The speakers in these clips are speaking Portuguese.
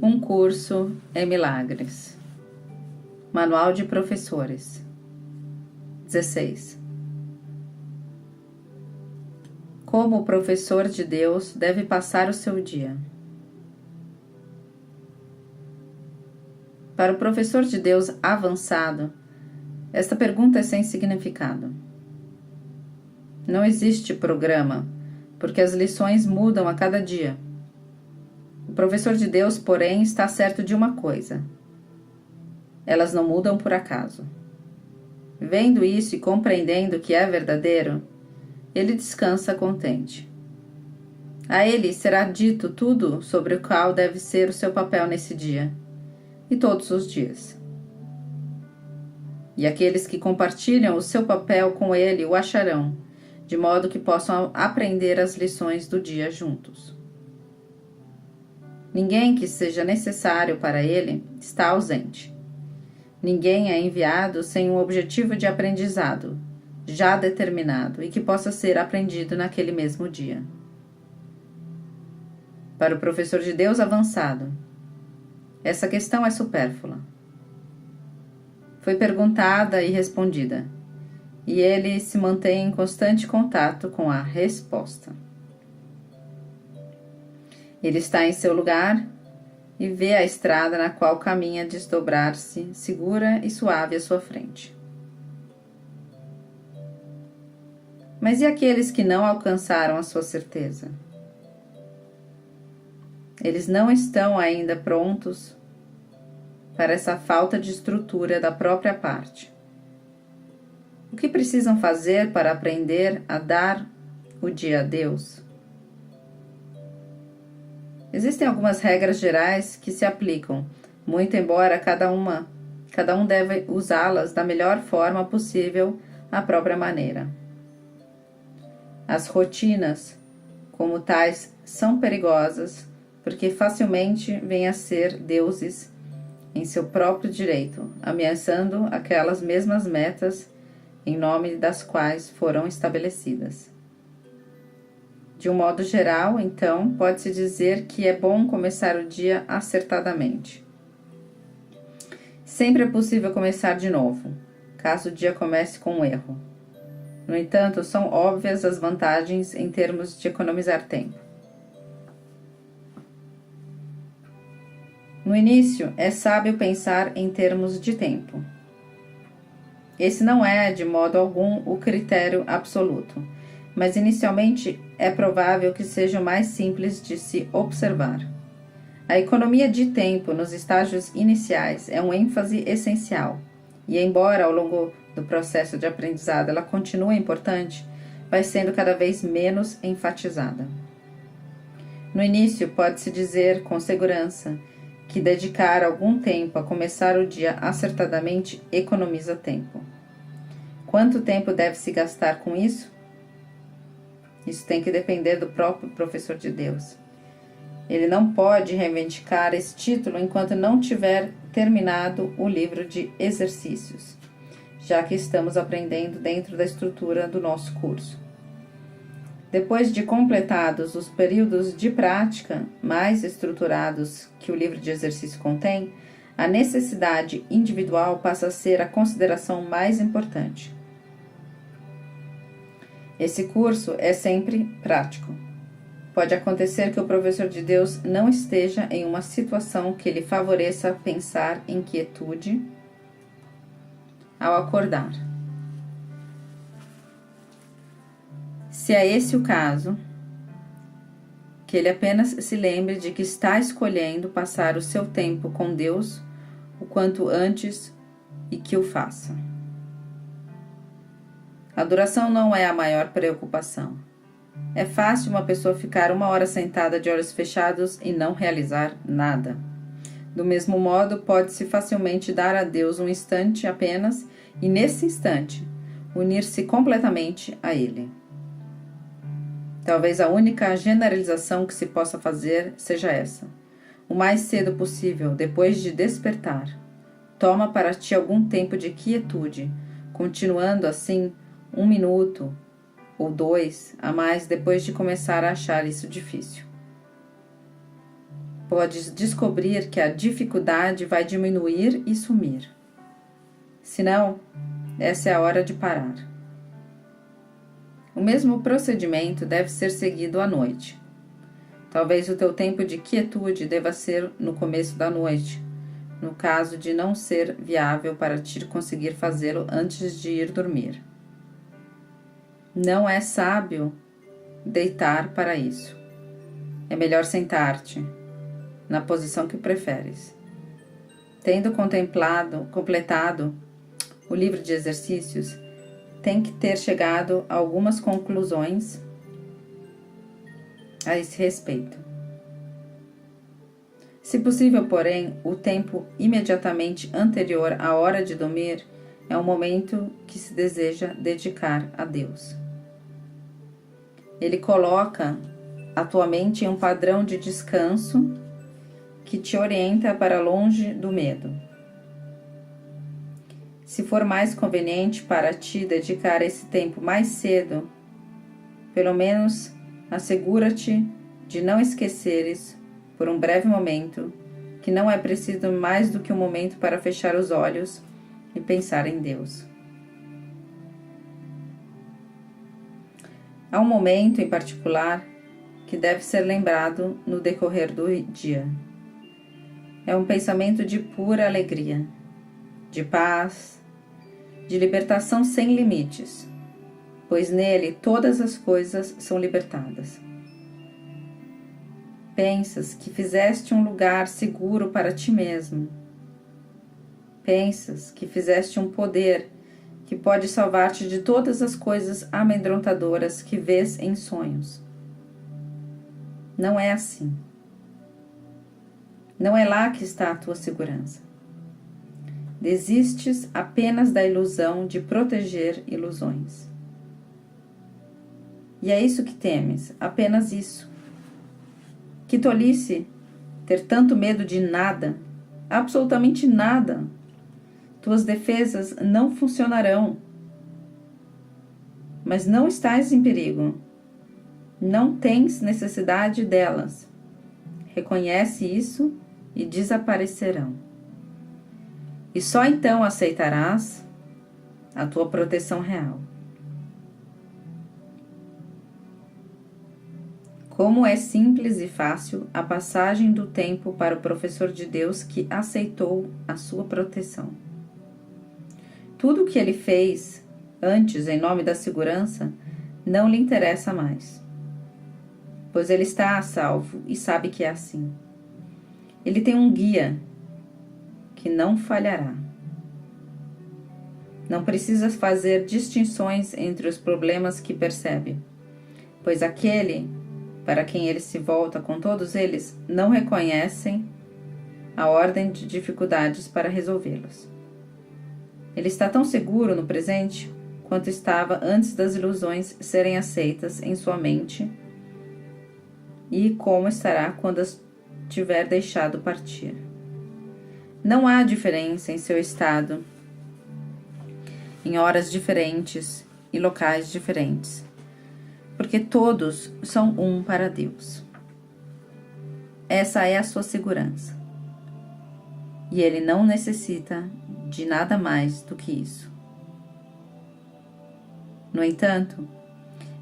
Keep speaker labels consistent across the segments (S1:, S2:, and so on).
S1: Um curso em milagres. Manual de professores. 16. Como o professor de Deus deve passar o seu dia? Para o professor de Deus avançado, esta pergunta é sem significado. Não existe programa, porque as lições mudam a cada dia. O professor de Deus, porém, está certo de uma coisa: elas não mudam por acaso. Vendo isso e compreendendo que é verdadeiro, ele descansa contente. A ele será dito tudo sobre o qual deve ser o seu papel nesse dia e todos os dias. E aqueles que compartilham o seu papel com ele o acharão, de modo que possam aprender as lições do dia juntos. Ninguém que seja necessário para ele está ausente. Ninguém é enviado sem um objetivo de aprendizado, já determinado e que possa ser aprendido naquele mesmo dia. Para o professor de Deus avançado, essa questão é supérflua. Foi perguntada e respondida, e ele se mantém em constante contato com a resposta. Ele está em seu lugar e vê a estrada na qual caminha desdobrar-se, segura e suave à sua frente. Mas e aqueles que não alcançaram a sua certeza? Eles não estão ainda prontos para essa falta de estrutura da própria parte. O que precisam fazer para aprender a dar o dia a Deus? Existem algumas regras gerais que se aplicam, muito embora cada um deve usá-las da melhor forma possível à própria maneira. As rotinas, como tais, são perigosas, porque facilmente vêm a ser deuses em seu próprio direito, ameaçando aquelas mesmas metas em nome das quais foram estabelecidas. De um modo geral, então, pode-se dizer que é bom começar o dia acertadamente. Sempre é possível começar de novo, caso o dia comece com um erro. No entanto, são óbvias as vantagens em termos de economizar tempo. No início, é sábio pensar em termos de tempo. Esse não é, de modo algum, o critério absoluto, mas inicialmente é provável que seja o mais simples de se observar. A economia de tempo nos estágios iniciais é um ênfase essencial, e embora ao longo do processo de aprendizado ela continue importante, vai sendo cada vez menos enfatizada. No início, pode-se dizer com segurança que dedicar algum tempo a começar o dia acertadamente economiza tempo. Quanto tempo deve-se gastar com isso? Isso tem que depender do próprio professor de Deus. Ele não pode reivindicar esse título enquanto não tiver terminado o livro de exercícios, já que estamos aprendendo dentro da estrutura do nosso curso. Depois de completados os períodos de prática mais estruturados que o livro de exercício contém, a necessidade individual passa a ser a consideração mais importante. Esse curso é sempre prático. Pode acontecer que o professor de Deus não esteja em uma situação que lhe favoreça pensar em quietude ao acordar. Se é esse o caso, que ele apenas se lembre de que está escolhendo passar o seu tempo com Deus o quanto antes e que o faça. A duração não é a maior preocupação. É fácil uma pessoa ficar 1 hora sentada de olhos fechados e não realizar nada. Do mesmo modo, pode-se facilmente dar a Deus um instante apenas e, nesse instante, unir-se completamente a Ele. Talvez a única generalização que se possa fazer seja essa. O mais cedo possível, depois de despertar, toma para ti algum tempo de quietude, continuando assim 1 minuto ou 2 a mais depois de começar a achar isso difícil. podes descobrir que a dificuldade vai diminuir e sumir. Se não, essa é a hora de parar. O mesmo procedimento deve ser seguido à noite. Talvez o teu tempo de quietude deva ser no começo da noite, no caso de não ser viável para ti conseguir fazê-lo antes de ir dormir. Não é sábio deitar para isso. É melhor sentar-te na posição que preferes. Tendo completado o livro de exercícios, tem que ter chegado a algumas conclusões a esse respeito. Se possível, porém, o tempo imediatamente anterior à hora de dormir é um momento que se deseja dedicar a Deus. Ele coloca a tua mente em um padrão de descanso que te orienta para longe do medo. Se for mais conveniente para ti dedicar esse tempo mais cedo, pelo menos assegura-te de não esqueceres, por um breve momento, que não é preciso mais do que um momento para fechar os olhos e pensar em Deus. Há um momento em particular que deve ser lembrado no decorrer do dia. É um pensamento de pura alegria, de paz, de libertação sem limites, pois nele todas as coisas são libertadas. Pensas que fizeste um lugar seguro para ti mesmo. Pensas que fizeste um poder que pode salvar-te de todas as coisas amedrontadoras que vês em sonhos. Não é assim. Não é lá que está a tua segurança. Desistes apenas da ilusão de proteger ilusões. E é isso que temes, apenas isso. Que tolice ter tanto medo de nada, absolutamente nada. Tuas defesas não funcionarão. Mas não estás em perigo. Não tens necessidade delas. Reconhece isso e desaparecerão. E só então aceitarás a tua proteção real. Como é simples e fácil a passagem do tempo para o professor de Deus que aceitou a sua proteção. Tudo o que ele fez antes em nome da segurança não lhe interessa mais, pois ele está a salvo e sabe que é assim. Ele tem um guia que não falhará. Não precisa fazer distinções entre os problemas que percebe, pois aquele para quem ele se volta com todos eles não reconhecem a ordem de dificuldades para resolvê-los. Ele está tão seguro no presente quanto estava antes das ilusões serem aceitas em sua mente e como estará quando as tiver deixado partir. Não há diferença em seu estado, em horas diferentes e locais diferentes, porque todos são um para Deus. Essa é a sua segurança. E ele não necessita de nada mais do que isso. No entanto,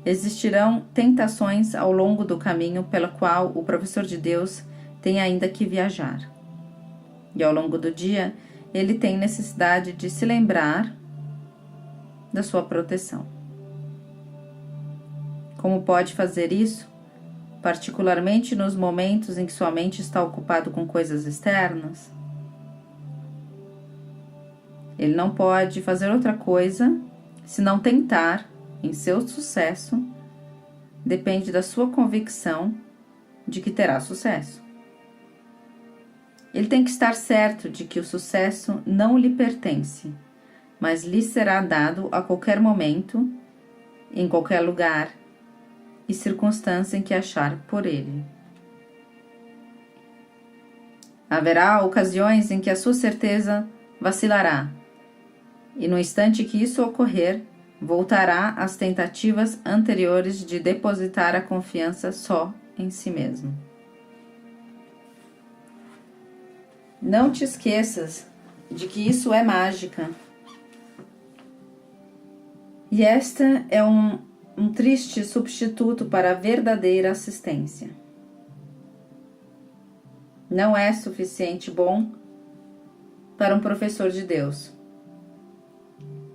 S1: existirão tentações ao longo do caminho pela qual o professor de Deus tem ainda que viajar. E ao longo do dia, ele tem necessidade de se lembrar da sua proteção. Como pode fazer isso? Particularmente nos momentos em que sua mente está ocupada com coisas externas? Ele não pode fazer outra coisa senão tentar, em seu sucesso, depende da sua convicção de que terá sucesso. Ele tem que estar certo de que o sucesso não lhe pertence, mas lhe será dado a qualquer momento, em qualquer lugar e circunstância em que achar por ele. Haverá ocasiões em que a sua certeza vacilará, e no instante que isso ocorrer, voltará às tentativas anteriores de depositar a confiança só em si mesmo. Não te esqueças de que isso é mágica. E esta é um triste substituto para a verdadeira assistência. Não é suficiente bom para um professor de Deus,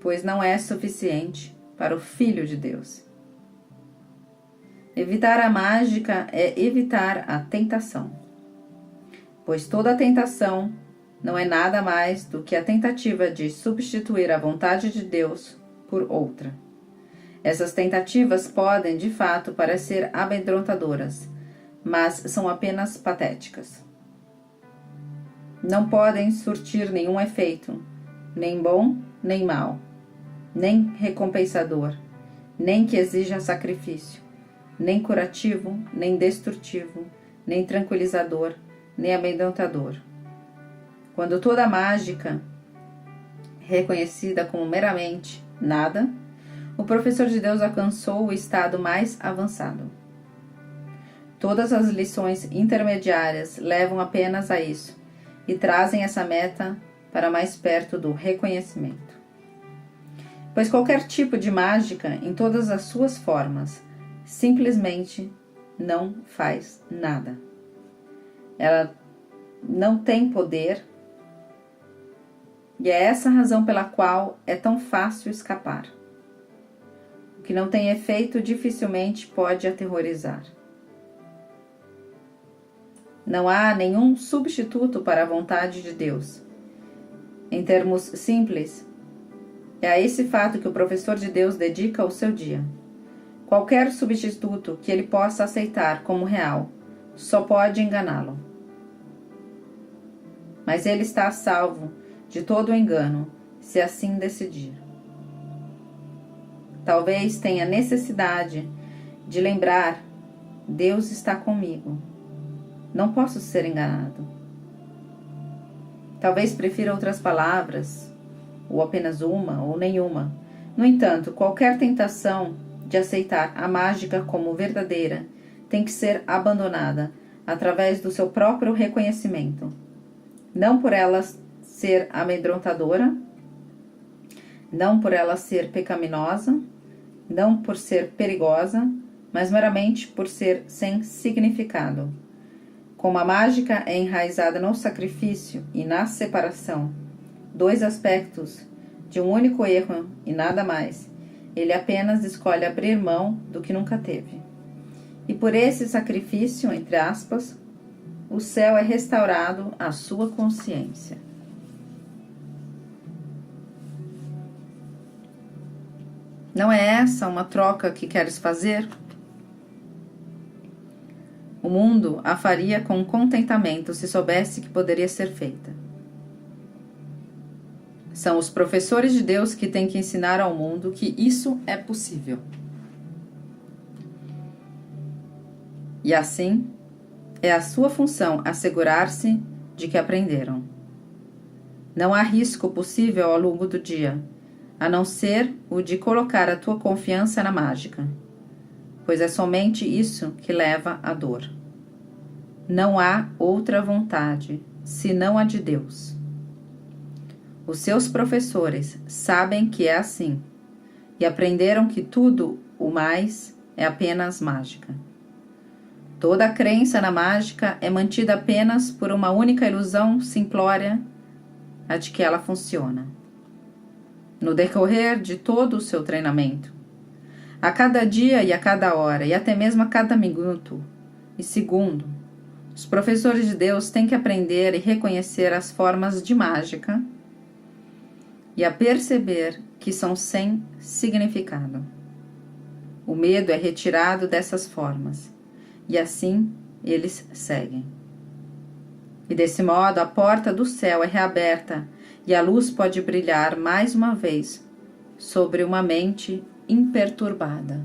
S1: pois não é suficiente para o Filho de Deus. Evitar a mágica é evitar a tentação, pois toda tentação não é nada mais do que a tentativa de substituir a vontade de Deus por outra. Essas tentativas podem, de fato, parecer amedrontadoras, mas são apenas patéticas. Não podem surtir nenhum efeito, nem bom, nem mau, nem recompensador, nem que exija sacrifício, nem curativo, nem destrutivo, nem tranquilizador, nem amedrontador. Quando toda mágica é reconhecida como meramente nada, o professor de Deus alcançou o estado mais avançado. Todas as lições intermediárias levam apenas a isso e trazem essa meta para mais perto do reconhecimento. Pois qualquer tipo de mágica, em todas as suas formas, simplesmente não faz nada. Ela não tem poder, e é essa a razão pela qual é tão fácil escapar. O que não tem efeito dificilmente pode aterrorizar. Não há nenhum substituto para a vontade de Deus. Em termos simples, é a esse fato que o professor de Deus dedica o seu dia. Qualquer substituto que ele possa aceitar como real só pode enganá-lo. Mas ele está a salvo de todo o engano, se assim decidir. Talvez tenha necessidade de lembrar: Deus está comigo. Não posso ser enganado. Talvez prefira outras palavras, ou apenas uma, ou nenhuma. No entanto, qualquer tentação de aceitar a mágica como verdadeira tem que ser abandonada através do seu próprio reconhecimento. Não por ela ser amedrontadora, não por ela ser pecaminosa, não por ser perigosa, mas meramente por ser sem significado. Como a mágica é enraizada no sacrifício e na separação, dois aspectos de um único erro e nada mais, ele apenas escolhe abrir mão do que nunca teve. E por esse sacrifício, entre aspas, o céu é restaurado à sua consciência. Não é essa uma troca que queres fazer? O mundo a faria com contentamento se soubesse que poderia ser feita. São os professores de Deus que têm que ensinar ao mundo que isso é possível. E assim, é a sua função assegurar-se de que aprenderam. Não há risco possível ao longo do dia, a não ser o de colocar a tua confiança na mágica, pois é somente isso que leva à dor. Não há outra vontade, senão a de Deus. Os seus professores sabem que é assim, e aprenderam que tudo o mais é apenas mágica. Toda a crença na mágica é mantida apenas por uma única ilusão simplória, a de que ela funciona. No decorrer de todo o seu treinamento, a cada dia e a cada hora, e até mesmo a cada minuto e segundo, os professores de Deus têm que aprender e reconhecer as formas de mágica e a perceber que são sem significado. O medo é retirado dessas formas, e assim eles seguem. E desse modo a porta do céu é reaberta e a luz pode brilhar mais uma vez sobre uma mente imperturbada.